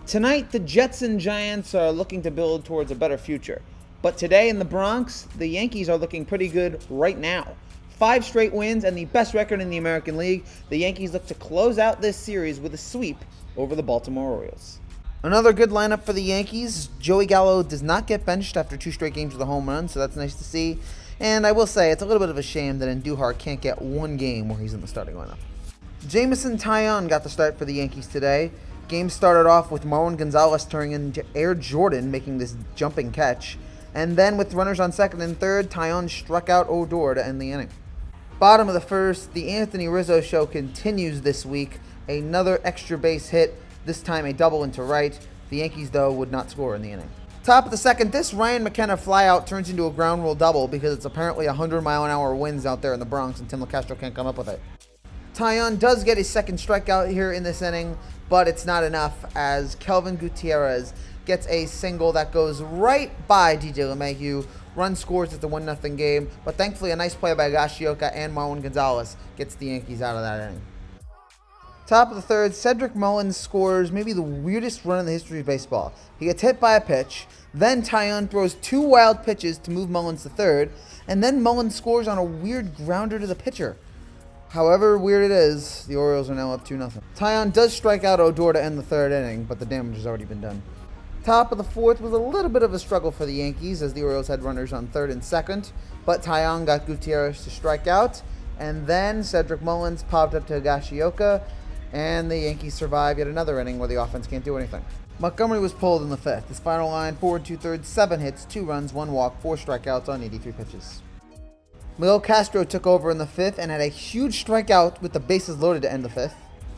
Tonight, the Jets and Giants are looking to build towards a better future. But today in the Bronx, the Yankees are looking pretty good right now. 5 straight wins and the best record in the American League, the Yankees look to close out this series with a sweep over the Baltimore Orioles. Another good lineup for the Yankees. Joey Gallo does not get benched after 2 straight games with a home run, so that's nice to see. And I will say, it's a little bit of a shame that Andujar can't get one game where he's in the starting lineup. Jamison Taillon got the start for the Yankees today. Game started off with Marwin Gonzalez turning into Air Jordan, making this jumping catch. And then with runners on second and third, Taillon struck out Odor to end the inning. Bottom of the first, the Anthony Rizzo show continues this week. Another extra base hit, this time a double into right. The Yankees, though, would not score in the inning. Top of the second, this Ryan McKenna flyout turns into a ground rule double because it's apparently 100-mile-an-hour winds out there in the Bronx and Tim LeCastro can't come up with it. Taillon does get his second strikeout here in this inning, but it's not enough as Kelvin Gutierrez gets a single that goes right by DJ LeMahieu. Run scores at the 1-0 game, but thankfully a nice play by Higashioka and Marwin Gonzalez gets the Yankees out of that inning. Top of the third, Cedric Mullins scores maybe the weirdest run in the history of baseball. He gets hit by a pitch, then Taillon throws 2 wild pitches to move Mullins to third, and then Mullins scores on a weird grounder to the pitcher. However weird it is, the Orioles are now up 2-0. Taillon does strike out Odor to end the third inning, but the damage has already been done. Top of the fourth was a little bit of a struggle for the Yankees as the Orioles had runners on third and second, but Taillon got Gutierrez to strike out, and then Cedric Mullins popped up to Higashioka, and the Yankees survive yet another inning where the offense can't do anything. Montgomery was pulled in the fifth. His final line, 4 2/3, 7 hits, 2 runs, 1 walk, 4 strikeouts on 83 pitches. Miguel Castro took over in the fifth and had a huge strikeout with the bases loaded to end the fifth.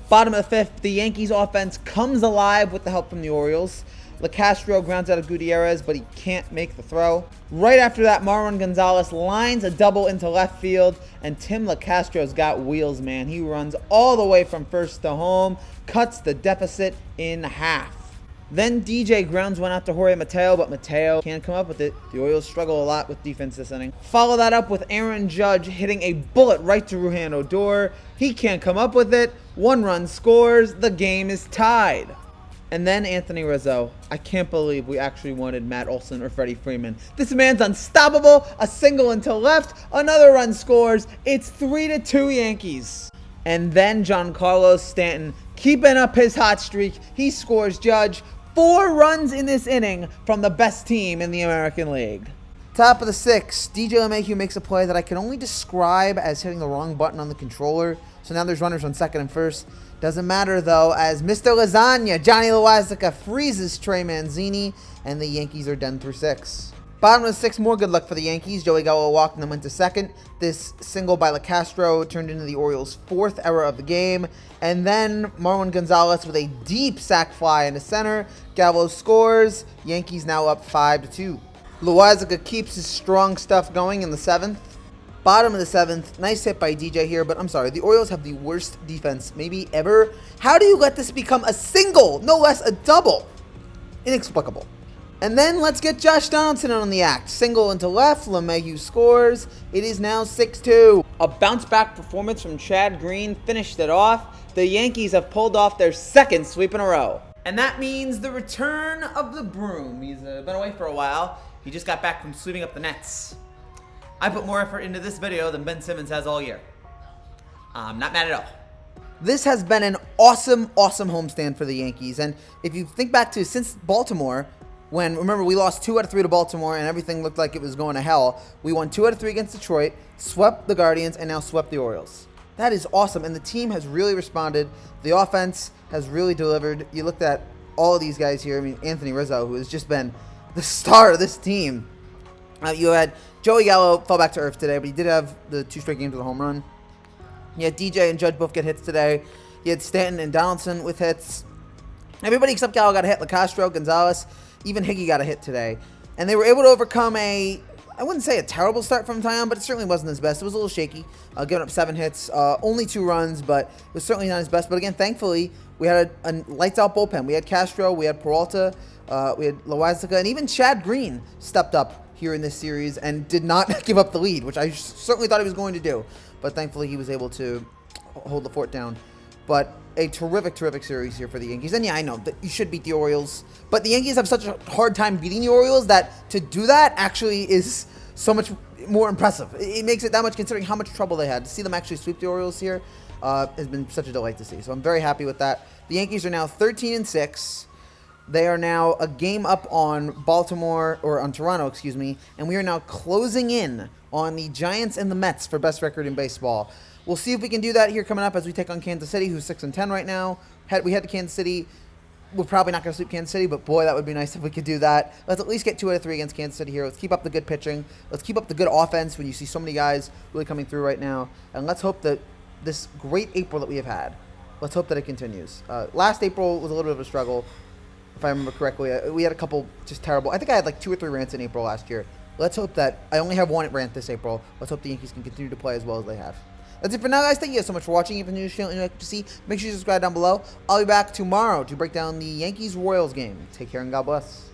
Bottom of the fifth, the Yankees offense comes alive with the help from the Orioles. LeCastro grounds out of Gutierrez, but he can't make the throw. Right after that, Marwin Gonzalez lines a double into left field, and Tim LeCastro's got wheels, man. He runs all the way from first to home, cuts the deficit in half. Then DJ grounds one out to Jorge Mateo, but Mateo can't come up with it. The Orioles struggle a lot with defense this inning. Follow that up with Aaron Judge hitting a bullet right to Rougned Odor. He can't come up with it. 1 run scores. The game is tied. And then Anthony Rizzo. I can't believe we actually wanted Matt Olson or Freddie Freeman. This man's unstoppable. A single into left. Another run scores. It's 3-2 Yankees. And then Giancarlo Stanton keeping up his hot streak. He scores Judge. 4 runs in this inning from the best team in the American League. Top of the 6th, DJ LeMahieu makes a play that I can only describe as hitting the wrong button on the controller. So now there's runners on second and first. Doesn't matter though, as Mr. Lasagna, Johnny Loizica, freezes Trey Manzini, and the Yankees are done through 6. Bottom of the 6th, more good luck for the Yankees. Joey Gallo walked and then went to second. This single by LeCastro turned into the Orioles' 4th error of the game. And then Marwin Gonzalez with a deep sac fly into center. Gallo scores. Yankees now up 5-2. Loizica keeps his strong stuff going in the 7th. Bottom of the 7th, nice hit by DJ here, but I'm sorry, the Orioles have the worst defense maybe ever. How do you let this become a single, no less a double? Inexplicable. And then let's get Josh Donaldson on the act. Single into left, LeMahieu scores. It is now 6-2. A bounce-back performance from Chad Green finished it off. The Yankees have pulled off their 2nd sweep in a row. And that means the return of the broom. He's been away for a while. He just got back from sweeping up the nets. I put more effort into this video than Ben Simmons has all year. I'm not mad at all. This has been an awesome, awesome homestand for the Yankees. And if you think back to since Baltimore, remember, we lost 2 out of 3 to Baltimore and everything looked like it was going to hell. We won 2 out of 3 against Detroit, swept the Guardians, and now swept the Orioles. That is awesome, and the team has really responded. The offense has really delivered. You looked at all of these guys here. I mean, Anthony Rizzo, who has just been the star of this team. You had Joey Gallo fell back to earth today, but he did have the 2 straight games with a home run. You had DJ and Judge both get hits today. You had Stanton and Donaldson with hits. Everybody except Gallo got a hit. LeCastro, Gonzalez, even Higgy got a hit today. And they were able to overcome I wouldn't say a terrible start from Taillon, but it certainly wasn't his best. It was a little shaky, giving up 7 hits, only 2 runs, but it was certainly not his best. But again, thankfully, we had a lights-out bullpen. We had Castro, we had Peralta, we had Loizica, and even Chad Green stepped up here in this series and did not give up the lead, which I certainly thought he was going to do. But thankfully, he was able to hold the fort down. But a terrific, terrific series here for the Yankees. And yeah, I know that you should beat the Orioles, but the Yankees have such a hard time beating the Orioles that to do that actually is so much more impressive. It makes it that much considering how much trouble they had. To see them actually sweep the Orioles here has been such a delight to see. So I'm very happy with that. The Yankees are now 13-6. They are now a game up on Toronto, excuse me, and we are now closing in on the Giants and the Mets for best record in baseball. We'll see if we can do that here coming up as we take on Kansas City, who's 6-10 right now. We head to Kansas City. We're probably not going to sweep Kansas City, but boy, that would be nice if we could do that. Let's at least get 2 out of 3 against Kansas City here. Let's keep up the good pitching. Let's keep up the good offense when you see so many guys really coming through right now. And let's hope that this great April that we have had, let's hope that it continues. Last April was a little bit of a struggle, if I remember correctly. We had a couple just terrible. I think I had like 2 or 3 rants in April last year. Let's hope that I only have 1 rant this April. Let's hope the Yankees can continue to play as well as they have. That's it for now, guys. Thank you guys so much for watching. If you're new to the channel and you'd like to see, make sure you subscribe down below. I'll be back tomorrow to break down the Yankees-Royals game. Take care and God bless.